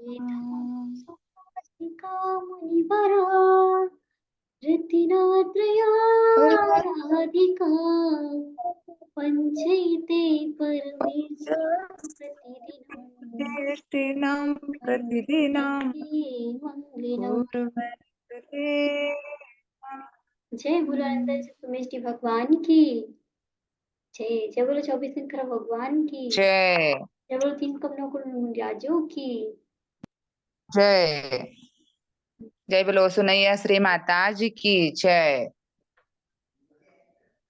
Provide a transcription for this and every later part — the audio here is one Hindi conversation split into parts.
एतावासिका मुनिवरा रतिरात्रयाराधिका पञ्चैते परमेष्ठिनं प्रतिदिनं प्रतिदिनं प्रतिदिनं मङ्गलम्। कुर्वन्ते। जय बोलो अनंत चतुर्मेष्टि भगवान की जय। जय बोलो 24 शंकर भगवान की जय जय बोलो तीन कमलों को राजू की जय। जय बोलो सुनैया श्री माता जी की जय।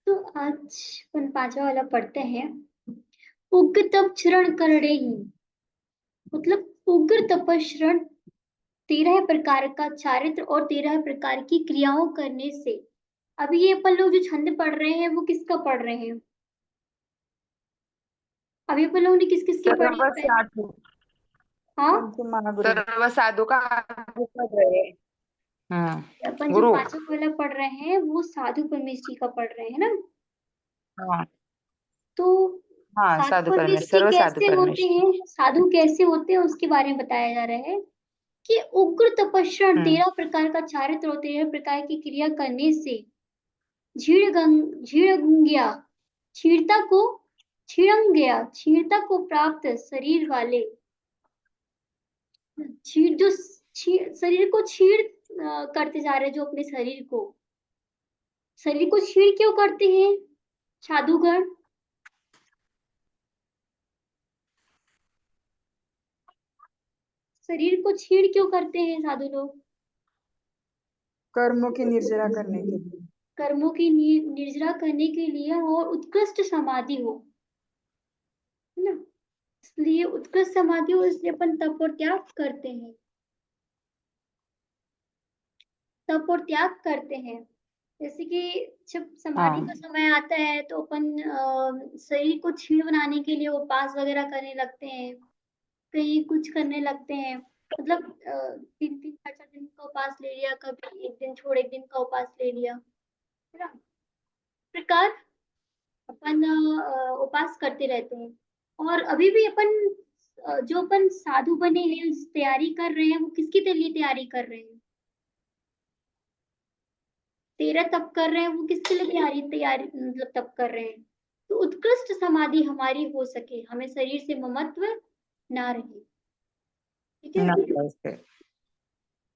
तो आज अपन पांचवा वाला पढ़ते हैं। उग्र तप चरण करड़े ही मतलब उग्र तपस्रण 13 प्रकार का चारित्र और 13 प्रकार की क्रियाओं करने से। अभी ये अपन लोग जो छंद पढ़ रहे हैं वो किसका पढ़ रहे हैं? अभी अपन लोगों ने किस किस की पढ़ी सर्व है? साधु हाँ, सर्व साधु का आगे पढ़ रहे हैं। अपन जो गुरु। पांचवा वाला पढ़ रहे हैं वो साधु परमेष्ठी का पढ़ रहे हैं ना। हाँ तो हाँ, साधु साधु परमेष्ठी परमेश्वर, सर्व साधु कैसे होते परमेश्वर। हैं, साधु कैसे होते हैं उसके बारे में बताया जा रहा है कि उग्र तपस्या हम्म 13 प्रकार का चारित्र और 13 प्रकार की क्रिया करने से झीड़ंगिया क्षीणता को क्षीणंगिया क्षीणता को प्राप्त शरीर वाले छीड़ जो शरीर को छीड़ करते जा रहे हैं, जो अपने शरीर को छीड़ क्यों करते हैं साधुगण? शरीर को छीड़ क्यों करते हैं साधु लोग? कर्मों की निर्जरा करने के लिए। कर्मों की निर्जरा करने के लिए और उत्कृष्ट समाधि हो, है ना। इसलिए उत्कृष्ट समाधि हो, इसलिए अपन तप और त्याग करते हैं। तप और त्याग करते हैं। जैसे कि जब समाधि का हाँ समय आता है तो अपन शरीर को क्षीण बनाने के लिए उपवास वगैरह करने लगते हैं, कहीं कुछ करने लगते हैं। मतलब 3-3 4-4 दिन का उपवास ले लिया, कभी एक दिन छोड़ एक दिन का उपवास ले लिया, है ना। इस प्रकार अपन उपवास करते रहते हैं। और अभी भी अपन जो अपन साधु बने हैं, तैयारी कर रहे हैं, वो किसके लिए तैयारी कर रहे हैं? 13 तप कर रहे हैं, वो किसके लिए तैयारी तैयारी मतलब तप कर रहे हैं? तो उत्कृष्ट समाधि हमारी हो सके, हमें शरीर से ममत्व ना रहे। ठीक है। नमस्ते।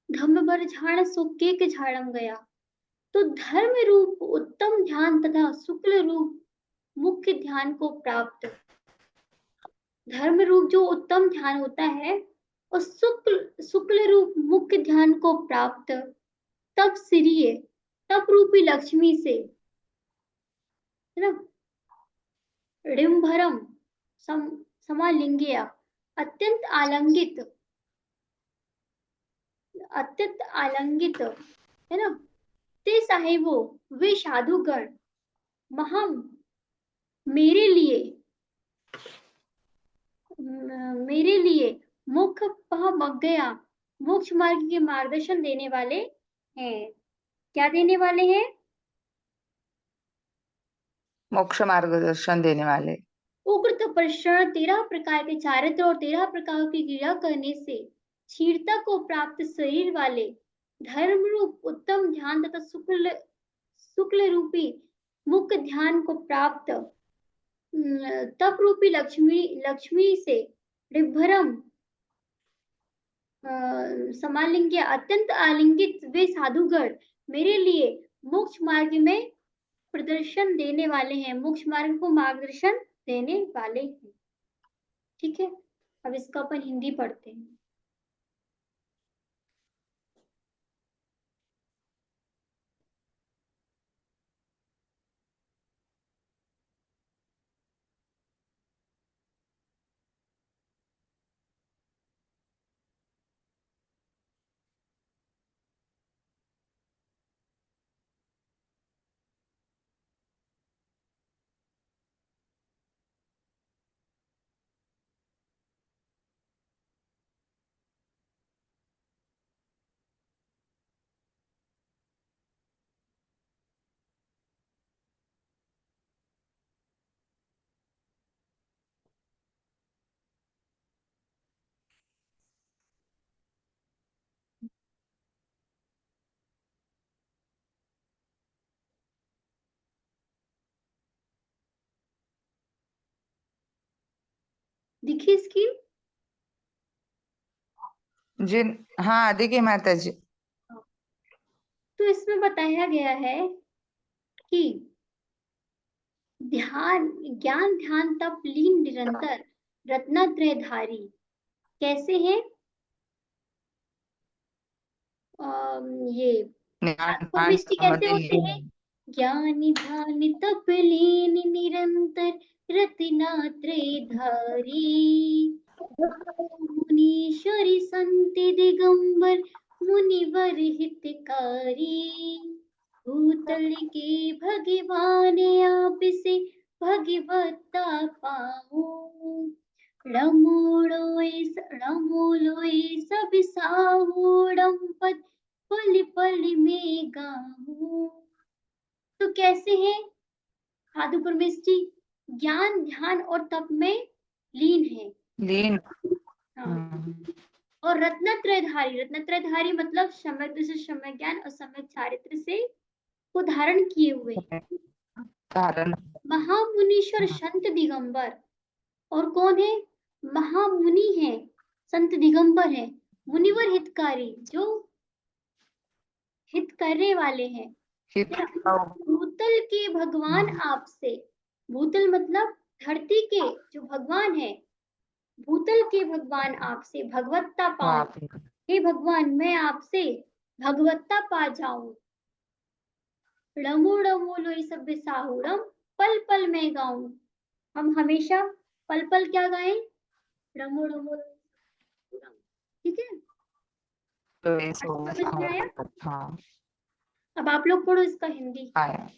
धम्म बर झाड़ सो के झाड़म गया। तो धर्म रूप उत्तम ध्यान तथा शुक्ल रूप मुख्य ध्यान को प्राप्त। धर्म रूप जो उत्तम ध्यान होता है और शुक्ल शुक्ल रूप मुख्य ध्यान को प्राप्त तप श्रीय तप रूपी लक्ष्मी से, है ना, ऋमभरम सम, समालिंगिया अत्यंत आलंगित अत्यंत आलंगित, है ना। ते साहिबो वे साधुगण महम मेरे लिए मेरे लिए मुख पह मग गया मोक्ष मार्ग के मार्गदर्शन देने वाले हैं। क्या देने वाले हैं? मोक्ष मार्गदर्शन देने वाले। उग्र तपस्या 13 प्रकार के चारित्र और 13 प्रकार की क्रिया करने से क्षीरता को प्राप्त शरीर वाले धर्म रूप उत्तम ध्यान तथा शुक्ल शुक्ल रूपी मुख्य ध्यान को प्राप्त तप रूपी लक्ष्मी लक्ष्मी से ऋभरम समालिंग्य अत्यंत आलिंगित वे साधुगण मेरे लिए मोक्ष मार्ग में प्रदर्शन देने वाले हैं, मोक्ष मार्ग को मार्गदर्शन देने वाले हैं। ठीक है। अब इसका अपन हिंदी पढ़ते हैं। दिखी स्कीम? जी हाँ देखिए माता जी। तो इसमें बताया गया है कि ध्यान, ज्ञान ध्यान तप लीन निरंतर रत्नत्रयधारी कैसे हैं? ये ज्ञान ठाकुर ध्यान मिष्टी कैसे समाधि होते हैं? ज्ञान ध्यान तप लीन निरंतर रत्नत्रयधारी मुनीश्वरी संति दिगंबर मुनिवर हितकारी भूतल के भगवान आप से भगवत्ता पाऊं रमोलोय सब साहूड़म पद पल पल में गाऊं। तो कैसे है साधु परमेश ज्ञान ध्यान और तप में लीन है। लीन। हाँ। और रत्नत्रयधारी, रत्नत्रयधारी मतलब सम्यक दृष्टि से सम्यक ज्ञान और सम्यक चारित्र से को धारण किए हुए धारण। महामुनीश्वर संत दिगंबर। और कौन है? महामुनि है, संत दिगंबर है, मुनिवर हितकारी जो हित करने वाले हैं। भूतल के भगवान आपसे, भूतल मतलब धरती के जो भगवान है, भूतल के भगवान आपसे भगवत्ता पाऊं। हे भगवान मैं आपसे भगवत्ता पा जाऊं। रमो रमो लोई सब साहुरम पल पल में गाऊं। हम हमेशा पल पल क्या गाएं? रमो रमो लोई। ठीक है, समझ में आया? हाँ अब आप लोग पढ़ो इसका हिंदी। आया।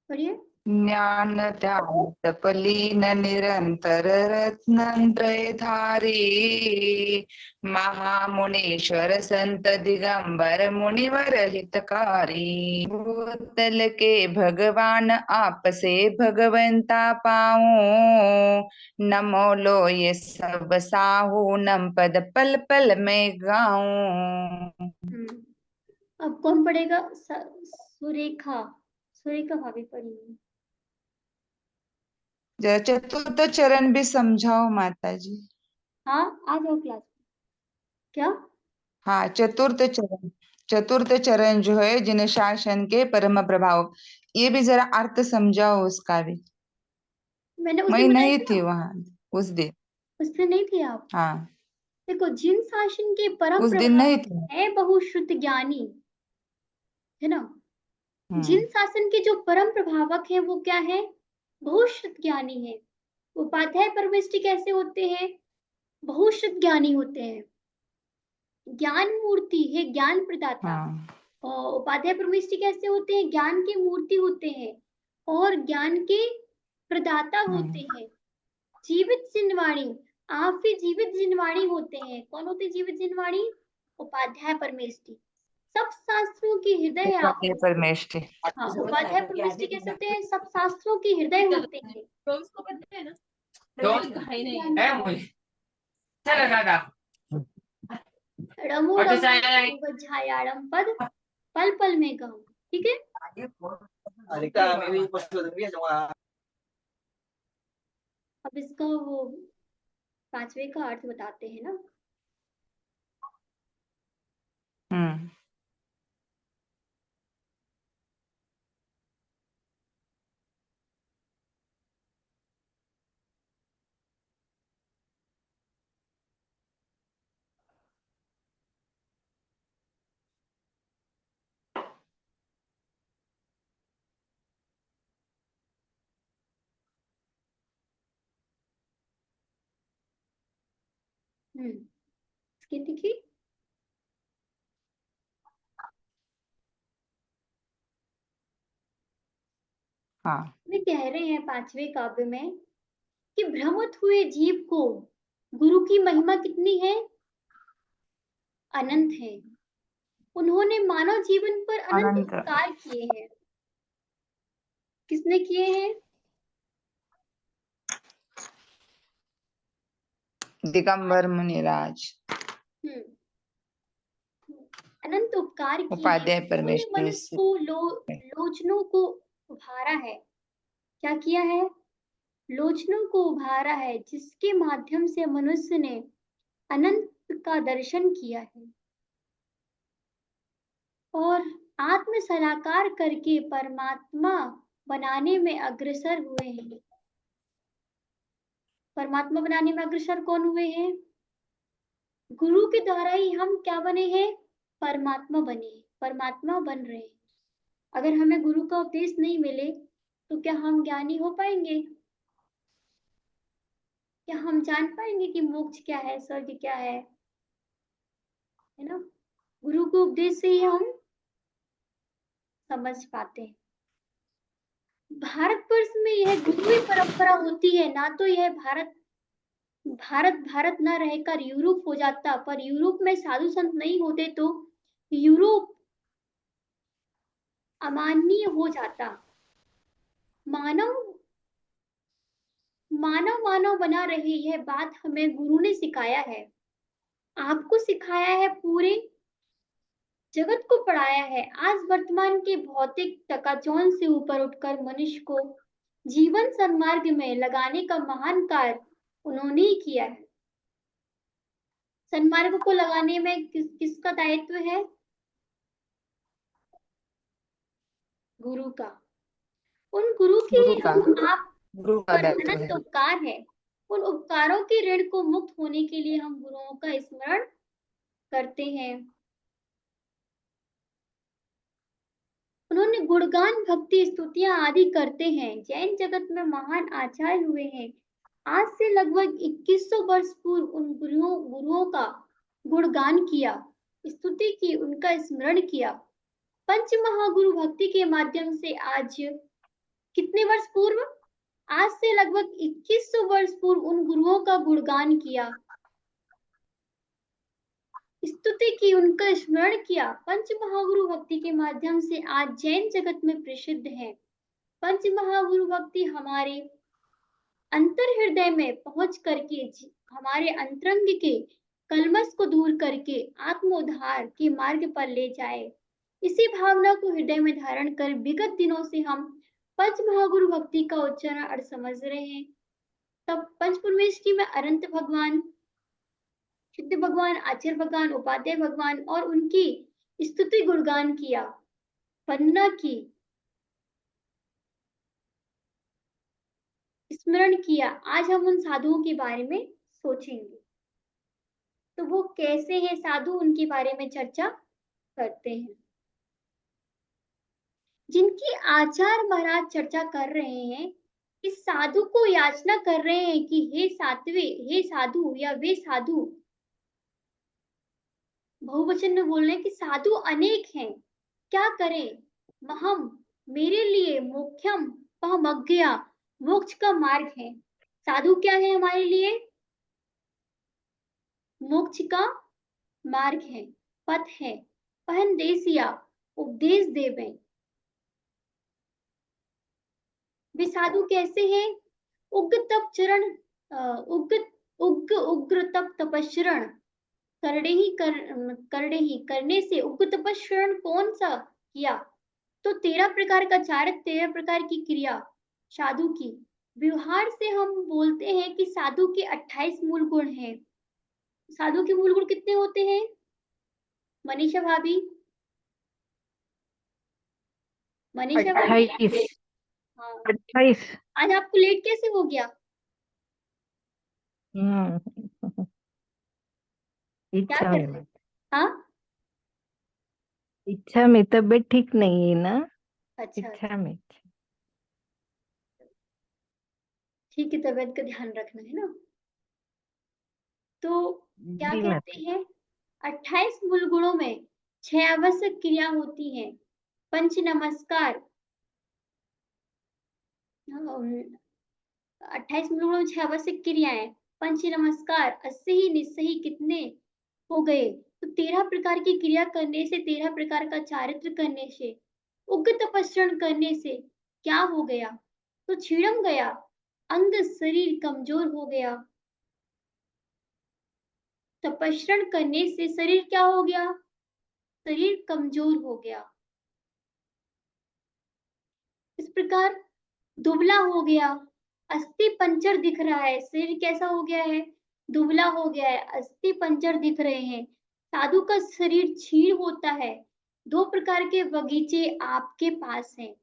पढ़िए। ज्ञान ध्यान तप लीन निरंतर रत्नत्रयधारी महामुनीश्वर संत दिगंबर मुनिवर हितकारी भूतल के भगवान आपसे भगवंता पाऊं नमो लो ये सब साहू नम पद पल पल में गाऊं। अब कौन पढ़ेगा? सुरेखा, सुरेखा भाभी पढ़िए। जरा चतुर्थ चरण भी समझाओ माता जी। हाँ आ जाओ क्लास। क्या? हाँ चतुर्थ चरण, चतुर्थ चरण जो है जिन शासन के परम प्रभाव, ये भी जरा अर्थ समझाओ उसका भी। मैंने उस मैं दिन बताया नहीं था थी ना? वहां उस दिन। उस दिन नहीं थे आप? हाँ देखो, जिन शासन के परम उस दिन नहीं प्रभावक थे। है बहुश्रुत ज्ञानी, है ना? हम्म। जिन शासन के जो परम प्रभावक है वो क्या है? बहुश्रुत ज्ञानी है। उपाध्याय परमेष्टि कैसे होते हैं? बहुश्रुत ज्ञानी होते हैं। ज्ञान मूर्ति है, ज्ञान प्रदाता। हाँ और उपाध्याय परमेष्टि कैसे होते हैं? ज्ञान के मूर्ति होते हैं और ज्ञान के प्रदाता होते हैं। जीवित जिनवाणी, आप भी जीवित जिनवाणी होते हैं। कौन होते हैं जीवित जिनवाणी? उपाध्याय परमेष्टि। सब शास्त्रों की हृदय आप उपाध्याय होते हैं। परमेष्टि। हाँ, उपाध्याय परमेष्टि कैसे होते हैं? सब शास्त्रों की हृदय होते हैं। रमो रमो बझायाड़म पद पल पल में गाऊं। ठीक है, अब इसका वो पांचवे का अर्थ बताते हैं ना। हम्म। इसकी देखिए, हाँ वे कह रहे हैं पांचवे काव्य में कि भ्रमित हुए जीव को गुरु की महिमा कितनी है? अनंत है। उन्होंने मानव जीवन पर अनंत अनंत। उपकार किए हैं। किसने किए हैं? दिगंबर मुनिराज। हम्म, अनंत उपकार किए हैं। उपाध्याय उन्होंने परमेष्टि मनुष्य को लोचनों को उभारा है। क्या किया है? लोचनों को उभारा है, जिसके माध्यम से मनुष्य ने अनंत का दर्शन किया है और आत्म सलाहकार करके परमात्मा बनाने में अग्रसर हुए हैं। परमात्मा बनाने में अग्रसर कौन हुए हैं? गुरु के द्वारा ही हम क्या बने हैं? परमात्मा बने, परमात्मा बन रहे हैं। अगर हमें गुरु का उपदेश नहीं मिले तो क्या हम ज्ञानी हो पाएंगे? क्या हम जान पाएंगे कि मोक्ष क्या है, स्वर्ग क्या है ना? गुरु के उपदेश से ही हम समझ पाते हैं। भारतवर्ष में यह गुरुई परंपरा होती है, ना तो यह भारत भारत न रहकर यूरोप हो जाता, पर यूरोप में साधु संत नहीं होते तो यूरोप अमाननीय हो जाता। मानव मानव मानव बना रहे, यह बात हमें गुरु ने सिखाया है, आपको सिखाया है, पूरे जगत को पढ़ाया है। आज वर्तमान के भौतिक चकाचौंध से ऊपर उठकर मनुष्य को जीवन सन्मार्ग में लगाने का महान कार्य उन्होंने ही किया है। सन्मार्ग को लगाने में किसका दायित्व है? गुरु का। उन गुरु के गुरु का आप गुरु का पर दायित्व अनंत है। उपकार है। उन उपकारों के ऋण को मुक्त होने के लिए हम गुरुओं का स्मरण करते हैं। उन्होंने गुणगान, भक्ति, स्तुतियां आदि करते हैं। जैन जगत में महान आचार्य हुए हैं। आज से लगभग 2100 वर्ष पूर्व उन गुरुओं का गुणगान किया, स्तुति की, उनका स्मरण किया। पंच महागुरु भक्ति के माध्यम से आज कितने वर्ष पूर्व? आज से लगभग 2100 वर्ष पूर्व उन गुरुओं का गुणगान किया, स्तुति की, उनका स्मरण किया। पंच महागुरु भक्ति के माध्यम से आज जैन जगत में प्रसिद्ध है। पंच महागुरु भक्ति हमारे अंतर हृदय में पहुंच करके हमारे अंतरंग के कलमश को दूर करके आत्मोद्धार के मार्ग पर ले जाए। इसी भावना को हृदय में धारण कर विगत दिनों से हम पंच महागुरु भक्ति का उच्चारण और समझ रहे हैं। तब पंच परमेष्ठी में अनंत भगवान, सिद्ध भगवान, आचार्य भगवान, उपाध्याय भगवान और उनकी स्तुति गुणगान किया, वंदना की, स्मरण किया। आज हम उन साधुओं के बारे में सोचेंगे। तो वो कैसे हैं साधु, उनके बारे में चर्चा करते हैं। जिनकी आचार्य महाराज चर्चा कर रहे हैं, इस साधु को याचना कर रहे हैं कि हे सात्वे, हे साधु या वे साधु, बहुवचन में बोल रहे हैं कि साधु अनेक हैं, क्या करें? महम, मेरे लिए, मोक्षम पहमज्ञया, मोक्ष का मार्ग है। साधु क्या है हमारे लिए? मोक्ष का मार्ग है, पथ है। पहन देसिया, उपदेश देवें। वे साधु कैसे हैं? उग्र तप चरण, उग्र उग्र उग्र तप तपस्रण करने ही करने से। उग्र तपस्रण कौन सा किया? तो 13 प्रकार का चारित्र, 13 प्रकार की क्रिया साधु की। व्यवहार से हम बोलते हैं कि साधु के 28 मूल गुण हैं। साधु के मूल गुण कितने होते हैं? मनीषा भाभी, मनीषा भाभी। 28। हाँ, 28। आज आपको लेट कैसे हो गया? क्या इच्छा कर में रहे? मत। हाँ, इच्छा में, तबीयत ठीक नहीं है ना, अच्छा, इच्छा में। ठीक है, तबीयत का ध्यान रखना है ना। तो क्या जी मत। कहते हैं, 28 मूल गुणों में 6 आवश्यक क्रिया होती हैं। पंच नमस्कार, 28 मूल गुणों में 6 आवश्यक क्रियाएं। पंच नमस्कार, असही निस्सही कितने हो गए? तो 13 प्रकार की क्रिया करने से, 13 प्रकार का चारित्र करने से, उग्र तपस्रण करने से क्या हो गया? तो छिड़म गया, अंग शरीर कमजोर हो गया। तपस्रण करने से शरीर क्या हो गया? शरीर कमजोर हो गया। इस प्रकार दुबला हो गया, अस्थि पंजर दिख रहा है, शरीर कैसा हो गया है, दुबला हो गया है, अस्थि पंजर दिख रहे हैं। साधु का शरीर क्षीण होता है। दो प्रकार के बगीचे आपके पास हैं।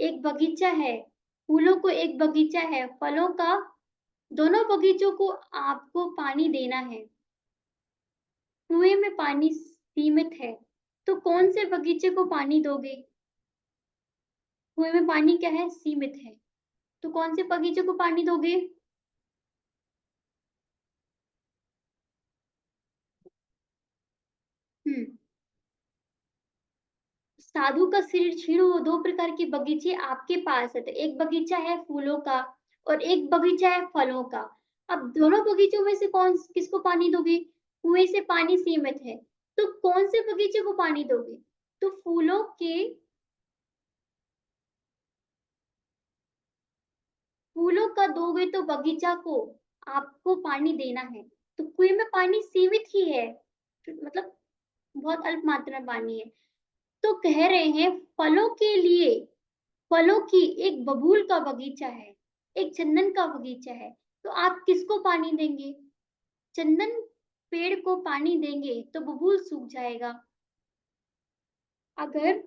एक बगीचा है फूलों को, एक बगीचा है फलों का। दोनों बगीचों को आपको पानी देना है। कुएं में पानी सीमित है, तो कौन से बगीचे को पानी दोगे? कुएं में पानी क्या है, सीमित है, तो कौन से बगीचे को पानी दोगे? साधु का शरीर क्षीण हो, दो प्रकार के बगीचे आपके पास है। तो एक बगीचा है फूलों का और एक बगीचा है फलों का। अब दोनों बगीचों में से किसको पानी दोगे? कुएं से पानी सीमित है, तो कौन से बगीचे को पानी दोगे? तो फूलों का दोगे तो बगीचा को आपको पानी देना है। तो कुएं में पानी सीमित ही है, मतलब बहुत अल्प मात्रा में पानी है। तो कह रहे हैं फलों के लिए, फलों की एक बबूल का बगीचा है, एक चंदन का बगीचा है, तो आप किसको पानी देंगे? चंदन पेड़ को पानी देंगे तो बबूल सूख जाएगा। अगर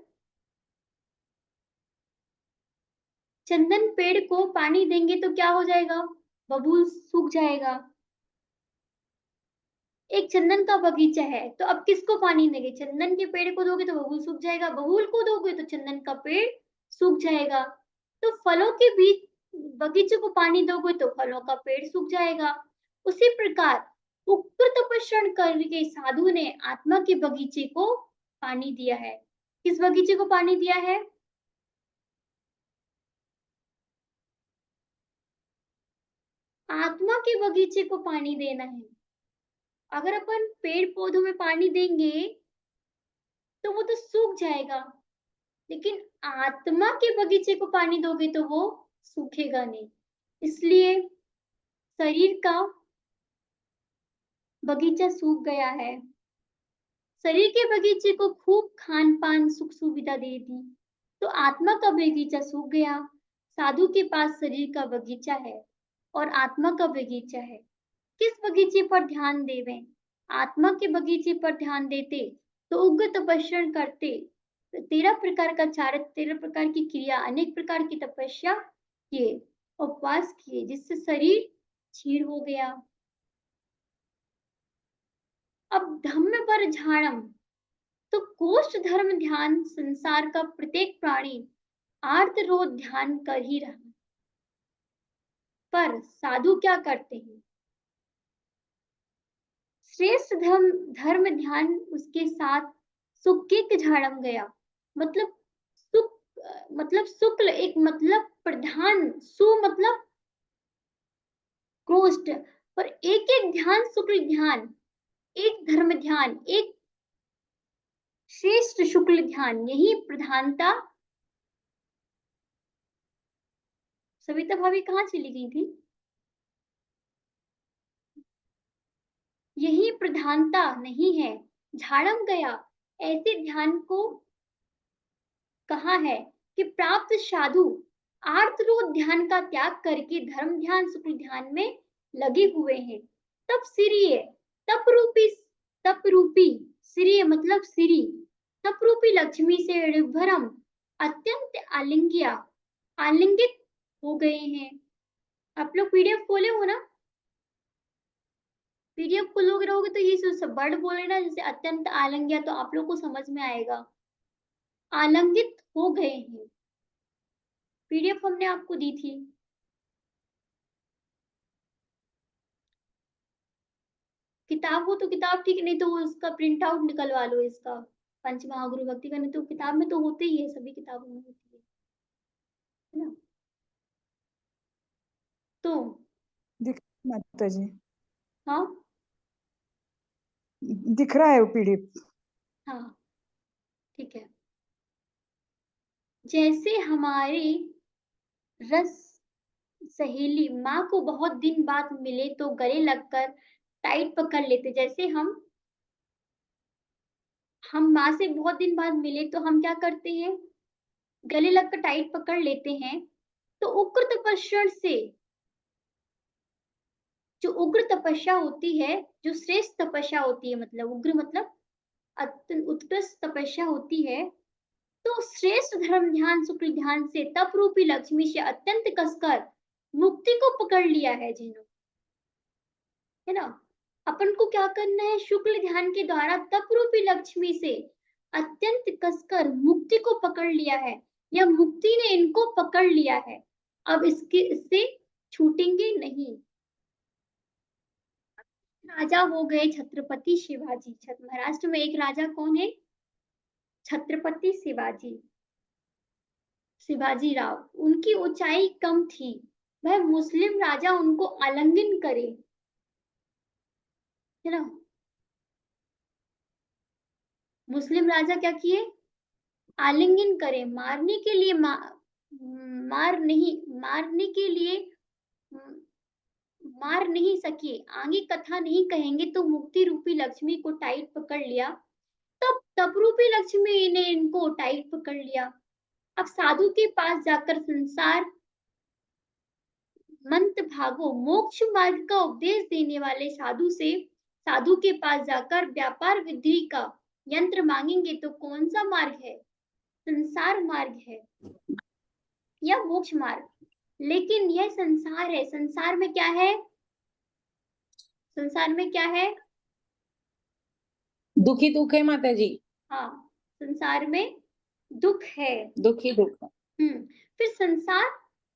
चंदन पेड़ को पानी देंगे तो क्या हो जाएगा? बबूल सूख जाएगा। एक चंदन का बगीचा है, तो अब किसको पानी देंगे? चंदन के पेड़ को दोगे तो बबूल सूख जाएगा, बबूल को दोगे तो चंदन का पेड़ सूख जाएगा। तो फलों के बीच बगीचे को पानी दोगे तो फलों का पेड़ सूख जाएगा। उसी प्रकार उग्र तपस्या करके साधु ने आत्मा के बगीचे को पानी दिया है। किस बगीचे को पानी दिया है? आत्मा के बगीचे को पानी देना है। अगर अपन पेड़ पौधों में पानी देंगे तो वो तो सूख जाएगा, लेकिन आत्मा के बगीचे को पानी दोगे तो वो सूखेगा नहीं। इसलिए शरीर का बगीचा सूख गया है। शरीर के बगीचे को खूब खान पान सुख सुविधा दे दी, तो आत्मा का बगीचा सूख गया। साधु के पास शरीर का बगीचा है और आत्मा का बगीचा है। किस बगीचे पर ध्यान देवें? आत्मा के बगीचे पर ध्यान देते तो उग्र तपस्या करते, 13 प्रकार का चारित्र, 13 प्रकार की क्रिया, अनेक प्रकार की तपस्या किए, उपवास किए, जिससे शरीर क्षीण हो गया। अब धम्म पर झाड़म, तो कोष्ठ धर्म ध्यान संसार का प्रत्येक प्राणी आर्तरोध ध्यान कर ही रहा, पर साधु क्या करते हैं? श्रेष्ठ धर्म ध्यान उसके साथ सुकिक झाड़म गया, मतलब मतलब शुक्ल, एक मतलब प्रधान, सु मतलब कोष्ठ, और एक एक ध्यान शुक्ल ध्यान, एक धर्म ध्यान, एक श्रेष्ठ शुक्ल ध्यान, यही प्रधानता। सविता भाभी कहाँ चली गई थी? यही प्रधानता नहीं है, झाड़म गया। ऐसे ध्यान को कहा है कि प्राप्त साधु आर्तरोध ध्यान का त्याग करके धर्म ध्यान शुक्ल ध्यान में लगे हुए हैं। तप सिरिय, तप रूपी सिरिय मतलब सिरी, तप रूपी लक्ष्मी से ऋभरम अत्यंत आलिंगित हो गए हैं। आप लोग पीडीएफ खोले हो ना? पीडीएफ खोलोगे रहोगे तो ये सब वर्ड बोले ना, जैसे अत्यंत आलिंग्य, तो आप लोग को समझ में आएगा। आलिंगित हो गए हैं। पीडीएफ हमने आपको दी थी। किताब हो तो किताब ठीक है, नहीं तो उसका प्रिंट आउट निकलवा लो इसका, पंच महागुरु भक्ति का, नहीं तो किताब में तो होते ही है, सभी किताबों में होती है ना। तो माता जी हाँ दिख रहा है वो पीडीएफ। हाँ ठीक है। जैसे हमारी रस सहेली माँ को बहुत दिन बाद मिले तो गले लगकर टाइट पकड़ लेते, जैसे हम माँ से बहुत दिन बाद मिले तो हम क्या करते हैं? गले लगकर टाइट पकड़ लेते हैं। तो उग्र तपस्या से जो उग्र तपस्या होती है, जो श्रेष्ठ तपस्या होती है, मतलब उग्र मतलब अत्यंत उत्कृष्ट तपस्या होती है, तो श्रेष्ठ धर्म ध्यान शुक्ल ध्यान से तप रूपी लक्ष्मी से अत्यंत कसकर मुक्ति को पकड़ लिया है जिन्होंने, है ना। अपन को क्या करना है, शुक्ल ध्यान के द्वारा तप रूपी लक्ष्मी से अत्यंत कसकर मुक्ति को पकड़ लिया है, या मुक्ति ने इनको पकड़ लिया है। अब इससे छूटेंगे नहीं। राजा हो गए छत्रपति शिवाजी। महाराष्ट्र में एक राजा कौन है? छत्रपति शिवाजी राव। उनकी ऊंचाई कम थी, वह मुस्लिम राजा उनको आलिंगन करे, है ना। मुस्लिम राजा क्या किए? आलिंगन करे, मारने के लिए मारने के लिए मार नहीं सके। आगे कथा नहीं कहेंगे, तो मुक्ति रूपी लक्ष्मी को टाइट पकड़ लिया, तब तप रूपी लक्ष्मी ने इनको टाइट पकड़ लिया। अब साधु के पास जाकर संसार मंत्र भागो, मोक्ष मार्ग का उपदेश देने वाले साधु के पास जाकर व्यापार वृद्धि का यंत्र मांगेंगे तो कौन सा मार्ग है? संसार मार्ग है या मोक्ष मार्ग। लेकिन यह संसार है, संसार में क्या है? संसार में क्या है? दुखी दुख है माता जी। हाँ, संसार में दुख है, दुखी दुख। फिर संसार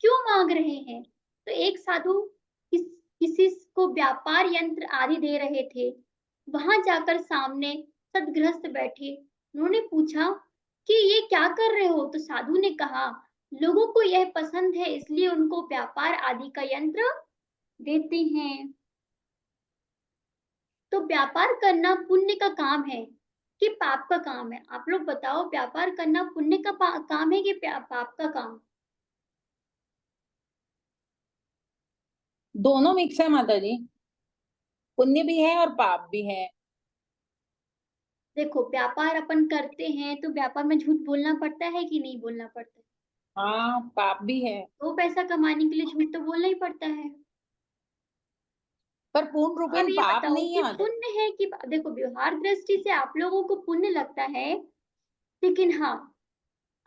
क्यों मांग रहे हैं? तो एक साधु किसी को व्यापार यंत्र आदि दे रहे थे। वहां जाकर सामने सदगृहस्थ बैठे, उन्होंने पूछा कि ये क्या कर रहे हो? तो साधु ने कहा, लोगों को यह पसंद है, इसलिए उनको व्यापार आदि का यंत्र देते हैं। तो व्यापार करना पुण्य का काम है कि पाप का काम है? आप लोग बताओ, व्यापार करना पुण्य का काम है कि पाप का काम? दोनों मिक्स है माता जी, पुण्य भी है और पाप भी है। देखो, व्यापार अपन करते हैं तो व्यापार में झूठ बोलना पड़ता है कि नहीं बोलना पड़ता है? हाँ, पाप भी है। तो पैसा कमाने के लिए झूठ तो बोलना ही पड़ता है। पर पूर्ण अब रूपेण ये पाप बताओ नहीं कि है माता जी। पुण्य है कि देखो, व्यवहार दृष्टि से आप लोगों को पुण्य लगता है, लेकिन हाँ,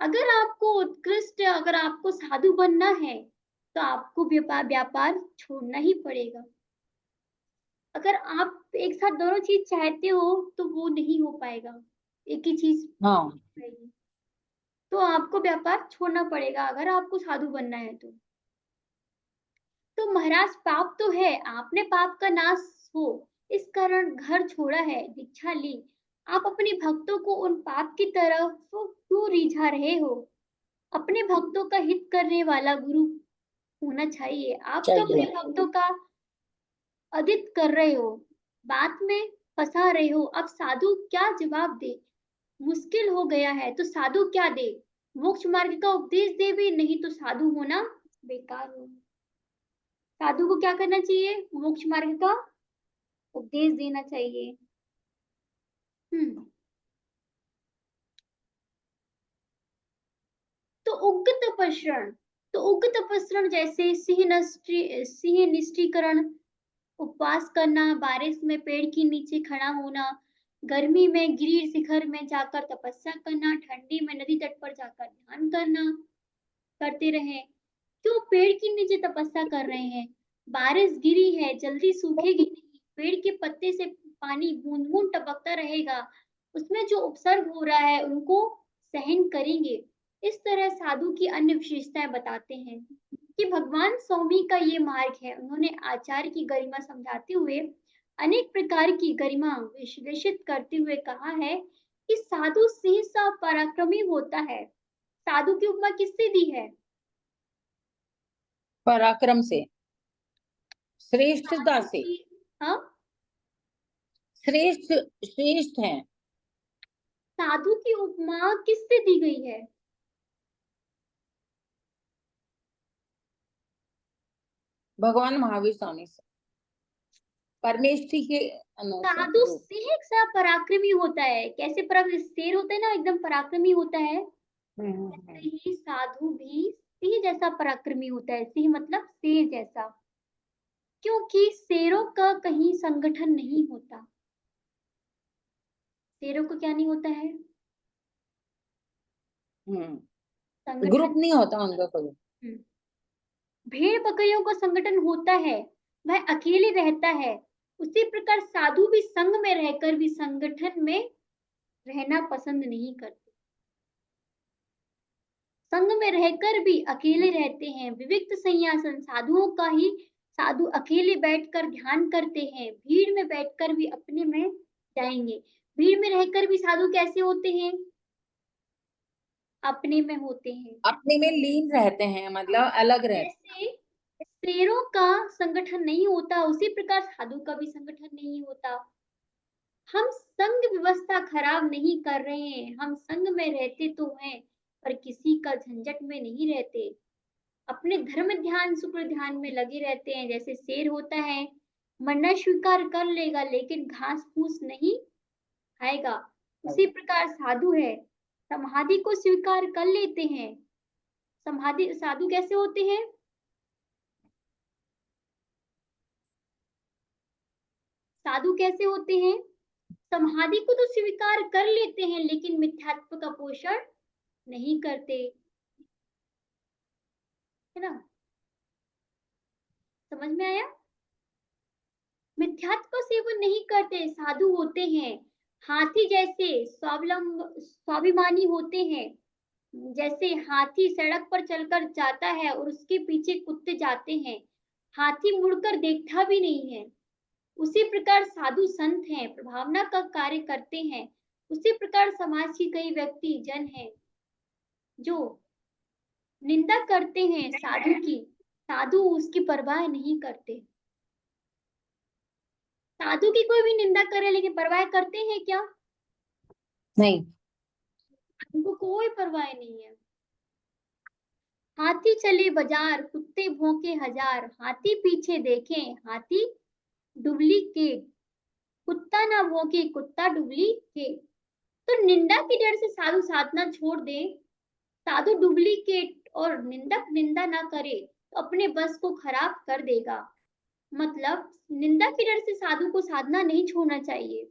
अगर आपको उत्कृष्ट, अगर आपको साधु बनना है तो आपको व्यापार छोड़ना ही पड़ेगा। अगर आप एक साथ दोनों चीज चाहते हो तो वो नहीं हो पाएगा, एक ही चीज हाँ, पाएगी। तो आपको व्यापार छोड़ना पड़ेगा अगर आपको साधु बनना है तो महाराज, पाप तो है, आपने पाप का नाश हो इस कारण घर छोड़ा है, दीक्षा ली, आप अपने भक्तों को उन पाप की तरफ क्यों रिझा रहे हो? अपने भक्तों का हित करने वाला गुरु होना चाहिए। आप तो अपने भक्तों का अदित कर रहे हो, बात में फंसा रहे हो। अब साधु क्या जवाब दे? मुश्किल हो गया है तो साधु क्या दे? मोक्ष मार्ग का उपदेश दे भी, नहीं तो साधु होना बेकार हो। साधु को क्या करना चाहिए? मोक्ष मार्ग का उपदेश देना चाहिए। तो उग्र तपस्रण जैसे सिंह निष्ठीकरण, उपवास करना, बारिश में पेड़ के नीचे खड़ा होना, गर्मी में गिरि शिखर में जाकर तपस्या करना, ठंडी में नदी तट पर जाकर ध्यान करते रहे। क्यों पेड़ के नीचे तपस्या कर रहे हैं? बारिश गिरी है, जल्दी सूखेगी नहीं, पेड़ के पत्ते से पानी बूंद बूंद टपकता रहेगा, उसमें जो उपसर्ग हो रहा है उनको सहन करेंगे। इस तरह साधु की अन्य विशेषताएं बताते हैं कि भगवान स्वामी का ये मार्ग है। उन्होंने आचार्य की गरिमा समझाते हुए अनेक प्रकार की गरिमा विश्लेषित करते हुए कहा है कि साधु सिंह सा पराक्रमी होता है। साधु की उपमा किससे दी है? पराक्रम से, श्रेष्ठता से। हाँ, श्रेष्ठ श्रेष्ठ है। साधु की उपमा किससे दी गई है? भगवान महावीर स्वामी से, परमेष्ठी के अनुसार। साधु सिंह सा पराक्रमी होता है। कैसे पराक्रमी? शेर होता है ना, एकदम पराक्रमी होता है, ऐसे ही साधु भी सिंह जैसा पराक्रमी होता है। सिंह मतलब शेर जैसा। क्योंकि शेरों का कहीं संगठन नहीं होता। शेरों को क्या नहीं होता है? संगठन। ग्रुप नहीं होता उनका कोई। हम्म। भेड़ बकरियों का संगठन होता है, वह अकेले रहता है। उसी प्रकार साधु भी संघ में रहकर भी संगठन में रहना पसंद नहीं करते। संघ में रहकर भी अकेले रहते हैं। विविक्त संन्यासन साधुओं का ही साधु अकेले बैठकर ध्यान करते हैं, भीड़ में बैठकर भी अपने में जाएंगे। भीड़ में रहकर भी साधु कैसे होते हैं? अपने में होते हैं। अपने में लीन रहते हैं, मतलब अलग रहते जैसे शेरों का संगठन नहीं होता, उसी प्रकार साधु का भी संगठन नहीं होता। हम संघ व्यवस्था खराब नहीं कर रहे हैं, हम संघ में रहते तो हैं, पर किसी का झंझट में नहीं रहते। अपने धर्म ध्यान शुक्र ध्यान में लगे रहते हैं। जैसे शेर होता है, मरना स्वीकार कर लेगा लेकिन घास फूस नहीं खाएगा। उसी प्रकार साधु है, समाधि को स्वीकार कर लेते हैं। समाधि साधु कैसे होते हैं? साधु कैसे होते हैं? समाधि को तो स्वीकार कर लेते हैं लेकिन मिथ्यात्व का पोषण नहीं करते, है ना? समझ में आया? मिथ्यात्व का सेवन नहीं करते, साधु होते हैं। हाथी जैसे स्वाभिमानी होते हैं। जैसे हाथी सड़क पर चलकर जाता है और उसके पीछे कुत्ते जाते हैं, हाथी मुड़कर देखता भी नहीं है। उसी प्रकार साधु संत हैं, प्रभावना का कार्य करते हैं। उसी प्रकार समाज के कई व्यक्ति जन हैं जो निंदा करते हैं साधु की, साधु उसकी परवाह नहीं करते। साधु की कोई भी निंदा करे लेकिन परवाह करते हैं क्या? नहीं। उनको कोई परवाह नहीं है। हाथी चले बाजार, कुत्ते भौंके हजार, हाथी पीछे देखें, हाथी डुप्लीकेट, कुत्ता ना भौंके, कुत्ता डुप्लीकेट। तो निंदा के डर से साधु साधना छोड़ दे, साधु डुप्लीकेट और निंदक निंदा ना करे तो अपने बस को खराब कर देगा। मतलब निंदा के डर से साधु को साधना नहीं छोड़ना चाहिए।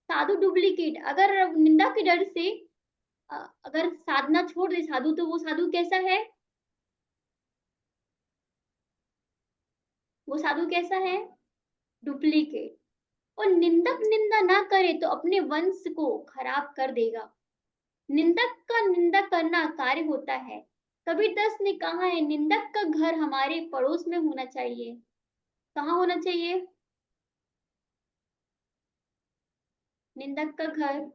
साधु डुप्लीकेट, अगर निंदा के डर से अगर साधना छोड़ दे साधु, तो वो साधु कैसा है? वो साधु कैसा है? डुप्लीकेट। और निंदक निंदा ना करे तो अपने वंश को खराब कर देगा। निंदक का निंदा करना कार्य होता है। कबीरदास ने कहा है, निंदक का घर हमारे पड़ोस में होना चाहिए। कहाँ होना चाहिए? निंदक का घर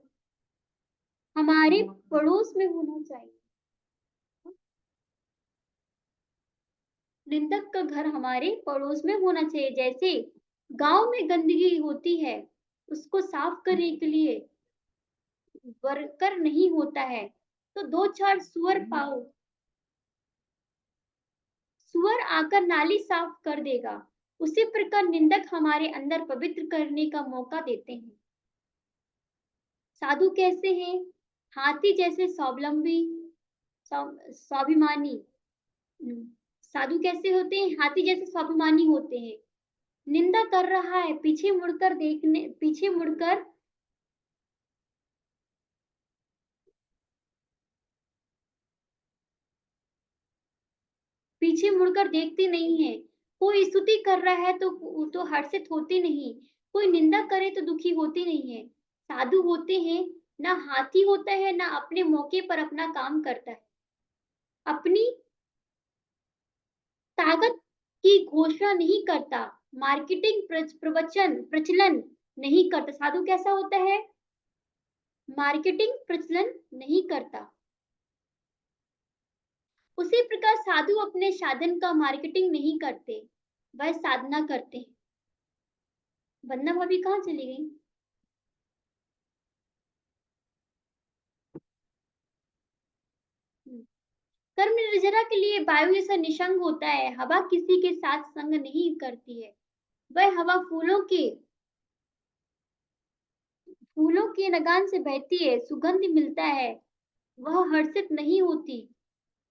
हमारे पड़ोस में होना चाहिए। निंदक का घर हमारे पड़ोस में होना चाहिए। जैसे गांव में गंदगी होती है, उसको साफ करने के लिए वर्कर नहीं होता है, तो दो चार सुअर पाओ, सुअर आकर नाली साफ कर देगा। उसी प्रकार निंदक हमारे अंदर पवित्र करने का मौका देते हैं। साधु कैसे हैं? हाथी जैसे स्वावलंबी, स्वाभिमानी। साधु कैसे होते हैं? हाथी जैसे स्वाभिमानी होते हैं। निंदा कर रहा है, पीछे मुड़कर देखते नहीं है। कोई स्तुति कर रहा है तो हर्षित होते नहीं, कोई निंदा करे तो दुखी होते नहीं है। साधु होते हैं, ना हाथी होता है ना अपने मौके पर अपना काम करता है, अपनी ताकत की घोषणा नहीं करता, मार्केटिंग प्रचलन नहीं करता। साधु कैसा होता है? मार्केटिंग प्रचलन नहीं करता। उसी प्रकार साधु अपने साधन का मार्केटिंग नहीं करते, वह साधना करते हैं। वंदना भाभी कहाँ चली गई? कर्म निर्जरा के लिए वायु जैसा निसंग होता है, हवा किसी के साथ संग नहीं करती है। वह हवा फूलों के नगान से बहती है, सुगंध मिलता है, वह हर्षित नहीं होती।